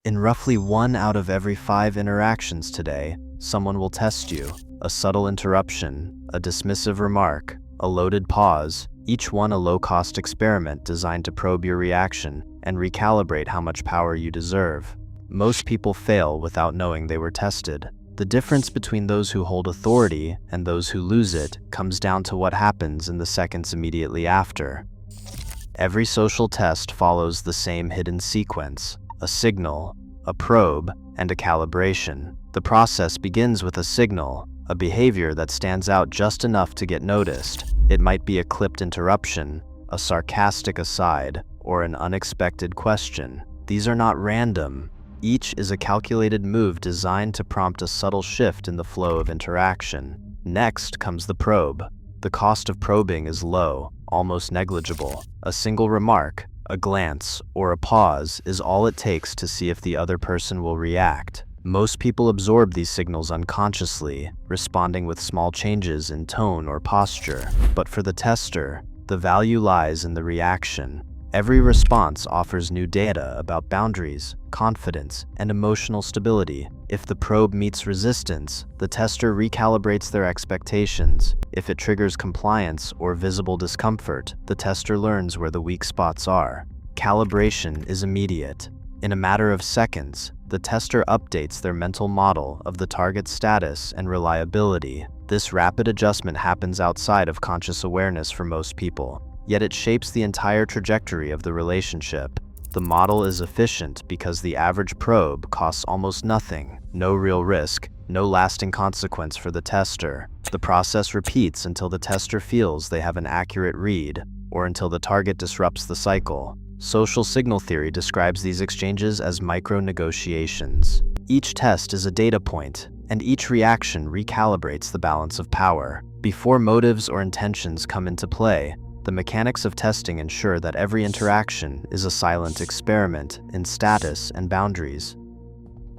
In roughly 1 out of every 5 interactions today, someone will test you. A subtle interruption, a dismissive remark, a loaded pause, each one a low-cost experiment designed to probe your reaction and recalibrate how much power you deserve. Most people fail without knowing they were tested. The difference between those who hold authority and those who lose it comes down to what happens in the seconds immediately after. Every social test follows the same hidden sequence: a signal, a probe, and a calibration. The process begins with a signal, a behavior that stands out just enough to get noticed. It might be a clipped interruption, a sarcastic aside, or an unexpected question. These are not random. Each is a calculated move designed to prompt a subtle shift in the flow of interaction. Next comes the probe. The cost of probing is low, almost negligible. A single remark, a glance, or a pause is all it takes to see if the other person will react. Most people absorb these signals unconsciously, responding with small changes in tone or posture. But for the tester, the value lies in the reaction. Every response offers new data about boundaries, confidence, and emotional stability. If the probe meets resistance, the tester recalibrates their expectations. If it triggers compliance or visible discomfort, the tester learns where the weak spots are. Calibration is immediate. In a matter of seconds, the tester updates their mental model of the target's status and reliability. This rapid adjustment happens outside of conscious awareness for most people, yet it shapes the entire trajectory of the relationship. The model is efficient because the average probe costs almost nothing, no real risk, no lasting consequence for the tester. The process repeats until the tester feels they have an accurate read, or until the target disrupts the cycle. Social signal theory describes these exchanges as micro-negotiations. Each test is a data point, and each reaction recalibrates the balance of power. Before motives or intentions come into play, the mechanics of testing ensure that every interaction is a silent experiment in status and boundaries.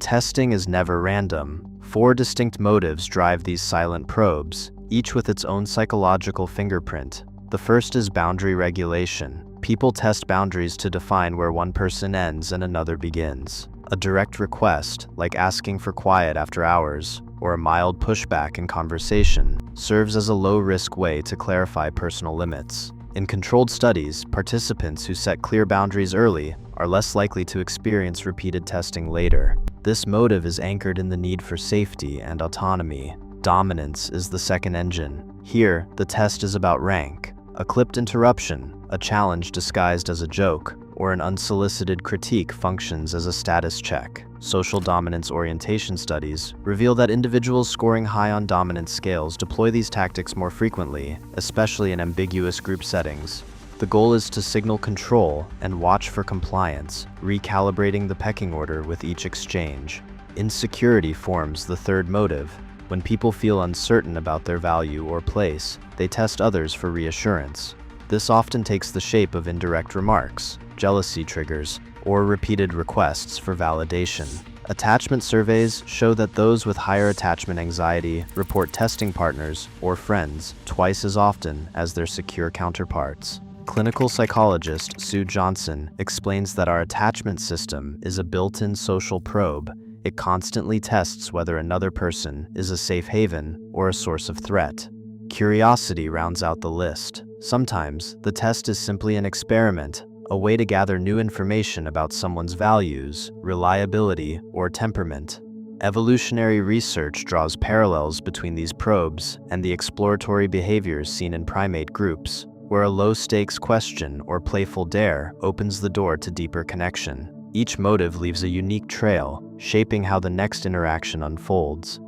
Testing is never random. 4 distinct motives drive these silent probes, each with its own psychological fingerprint. The first is boundary regulation. People test boundaries to define where one person ends and another begins. A direct request, like asking for quiet after hours, or a mild pushback in conversation, serves as a low-risk way to clarify personal limits. In controlled studies, participants who set clear boundaries early are less likely to experience repeated testing later. This motive is anchored in the need for safety and autonomy. Dominance is the second engine. Here, the test is about rank. A clipped interruption, a challenge disguised as a joke, or an unsolicited critique functions as a status check. Social dominance orientation studies reveal that individuals scoring high on dominance scales deploy these tactics more frequently, especially in ambiguous group settings. The goal is to signal control and watch for compliance, recalibrating the pecking order with each exchange. Insecurity forms the third motive. When people feel uncertain about their value or place, they test others for reassurance. This often takes the shape of indirect remarks, jealousy triggers, or repeated requests for validation. Attachment surveys show that those with higher attachment anxiety report testing partners or friends twice as often as their secure counterparts. Clinical psychologist Sue Johnson explains that our attachment system is a built-in social probe. It constantly tests whether another person is a safe haven or a source of threat. Curiosity rounds out the list. Sometimes, the test is simply an experiment, a way to gather new information about someone's values, reliability, or temperament. Evolutionary research draws parallels between these probes and the exploratory behaviors seen in primate groups, where a low-stakes question or playful dare opens the door to deeper connection. Each motive leaves a unique trail, shaping how the next interaction unfolds.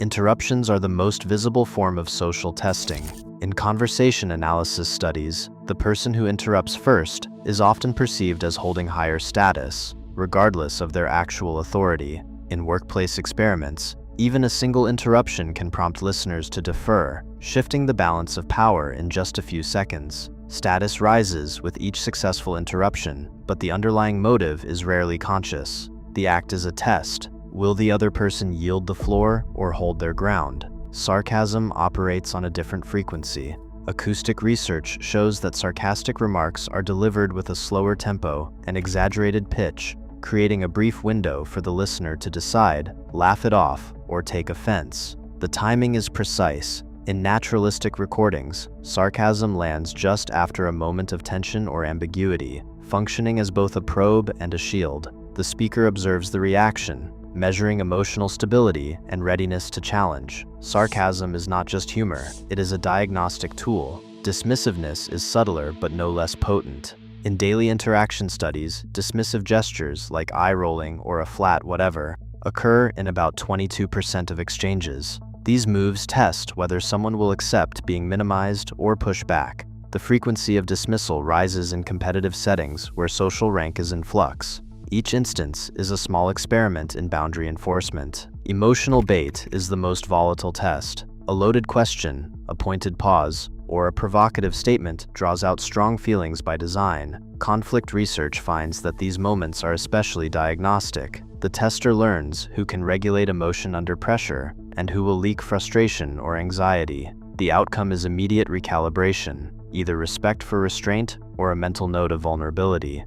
Interruptions are the most visible form of social testing. In conversation analysis studies, the person who interrupts first is often perceived as holding higher status, regardless of their actual authority. In workplace experiments, even a single interruption can prompt listeners to defer, shifting the balance of power in just a few seconds. Status rises with each successful interruption, but the underlying motive is rarely conscious. The act is a test. Will the other person yield the floor or hold their ground? Sarcasm operates on a different frequency. Acoustic research shows that sarcastic remarks are delivered with a slower tempo and exaggerated pitch, creating a brief window for the listener to decide, laugh it off, or take offense. The timing is precise. In naturalistic recordings, sarcasm lands just after a moment of tension or ambiguity, functioning as both a probe and a shield. The speaker observes the reaction, measuring emotional stability and readiness to challenge. Sarcasm is not just humor, it is a diagnostic tool. Dismissiveness is subtler but no less potent. In daily interaction studies, dismissive gestures like eye-rolling or a flat whatever occur in about 22% of exchanges. These moves test whether someone will accept being minimized or push back. The frequency of dismissal rises in competitive settings where social rank is in flux. Each instance is a small experiment in boundary enforcement. Emotional bait is the most volatile test. A loaded question, a pointed pause, or a provocative statement draws out strong feelings by design. Conflict research finds that these moments are especially diagnostic. The tester learns who can regulate emotion under pressure and who will leak frustration or anxiety. The outcome is immediate recalibration, either respect for restraint or a mental note of vulnerability.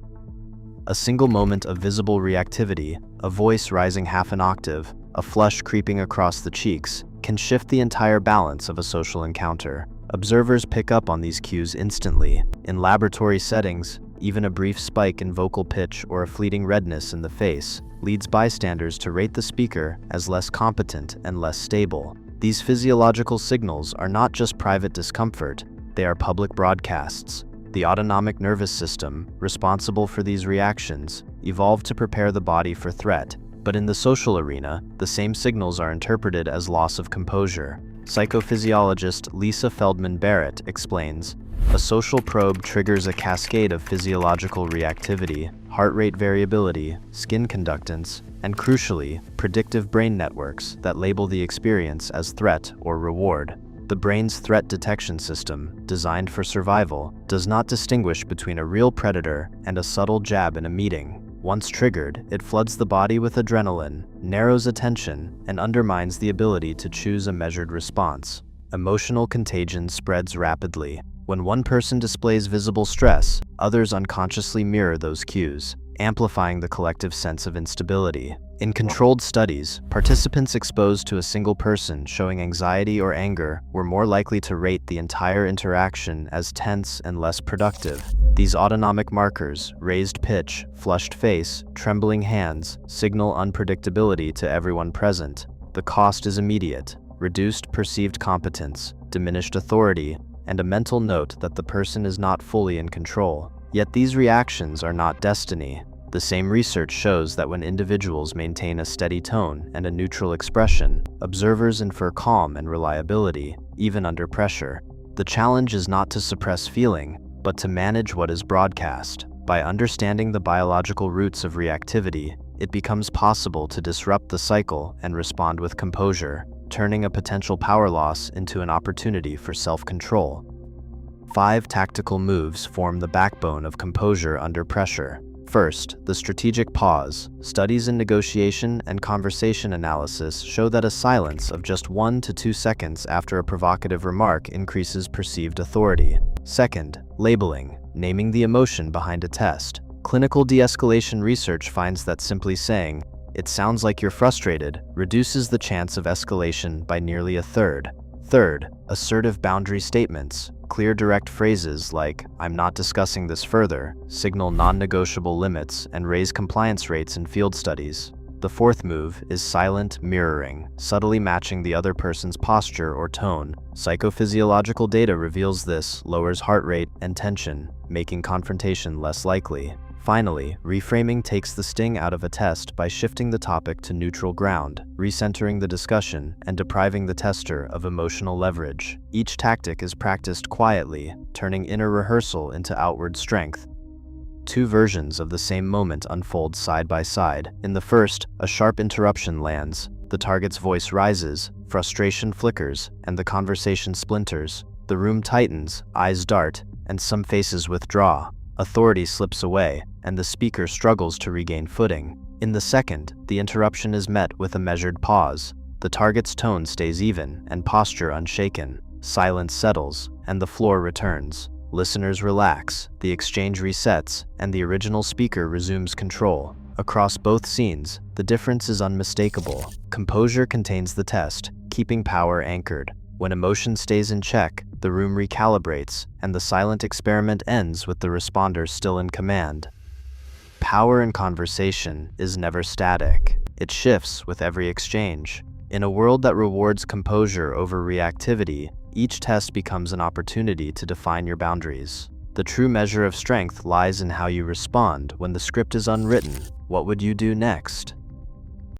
A single moment of visible reactivity, a voice rising half an octave, a flush creeping across the cheeks, can shift the entire balance of a social encounter. Observers pick up on these cues instantly. In laboratory settings, even a brief spike in vocal pitch or a fleeting redness in the face leads bystanders to rate the speaker as less competent and less stable. These physiological signals are not just private discomfort, they are public broadcasts. The autonomic nervous system, responsible for these reactions, evolved to prepare the body for threat, but in the social arena, the same signals are interpreted as loss of composure. Psychophysiologist Lisa Feldman Barrett explains, a social probe triggers a cascade of physiological reactivity, heart rate variability, skin conductance, and crucially, predictive brain networks that label the experience as threat or reward. The brain's threat detection system, designed for survival, does not distinguish between a real predator and a subtle jab in a meeting. Once triggered, it floods the body with adrenaline, narrows attention, and undermines the ability to choose a measured response. Emotional contagion spreads rapidly. When one person displays visible stress, others unconsciously mirror those cues, amplifying the collective sense of instability. In controlled studies, participants exposed to a single person showing anxiety or anger were more likely to rate the entire interaction as tense and less productive. These autonomic markers, raised pitch, flushed face, trembling hands, signal unpredictability to everyone present. The cost is immediate: reduced perceived competence, diminished authority, and a mental note that the person is not fully in control. Yet these reactions are not destiny. The same research shows that when individuals maintain a steady tone and a neutral expression, observers infer calm and reliability, even under pressure. The challenge is not to suppress feeling, but to manage what is broadcast. By understanding the biological roots of reactivity, it becomes possible to disrupt the cycle and respond with composure, turning a potential power loss into an opportunity for self-control. 5 tactical moves form the backbone of composure under pressure. First, the strategic pause. Studies in negotiation and conversation analysis show that a silence of just 1 to 2 seconds after a provocative remark increases perceived authority. Second, labeling, naming the emotion behind a test. Clinical de-escalation research finds that simply saying, "It sounds like you're frustrated," reduces the chance of escalation by nearly a third. Third, assertive boundary statements. Clear, direct phrases like, "I'm not discussing this further," signal non-negotiable limits and raise compliance rates in field studies. The fourth move is silent mirroring, subtly matching the other person's posture or tone. Psychophysiological data reveals this lowers heart rate and tension, making confrontation less likely. Finally, reframing takes the sting out of a test by shifting the topic to neutral ground, recentering the discussion, and depriving the tester of emotional leverage. Each tactic is practiced quietly, turning inner rehearsal into outward strength. 2 versions of the same moment unfold side by side. In the first, a sharp interruption lands. The target's voice rises, frustration flickers, and the conversation splinters. The room tightens, eyes dart, and some faces withdraw. Authority slips away, and the speaker struggles to regain footing. In the second, the interruption is met with a measured pause. The target's tone stays even and posture unshaken. Silence settles, and the floor returns. Listeners relax, the exchange resets, and the original speaker resumes control. Across both scenes, the difference is unmistakable. Composure contains the test, keeping power anchored. When emotion stays in check, the room recalibrates, and the silent experiment ends with the responder still in command. Power in conversation is never static. It shifts with every exchange. In a world that rewards composure over reactivity, each test becomes an opportunity to define your boundaries. The true measure of strength lies in how you respond when the script is unwritten. What would you do next?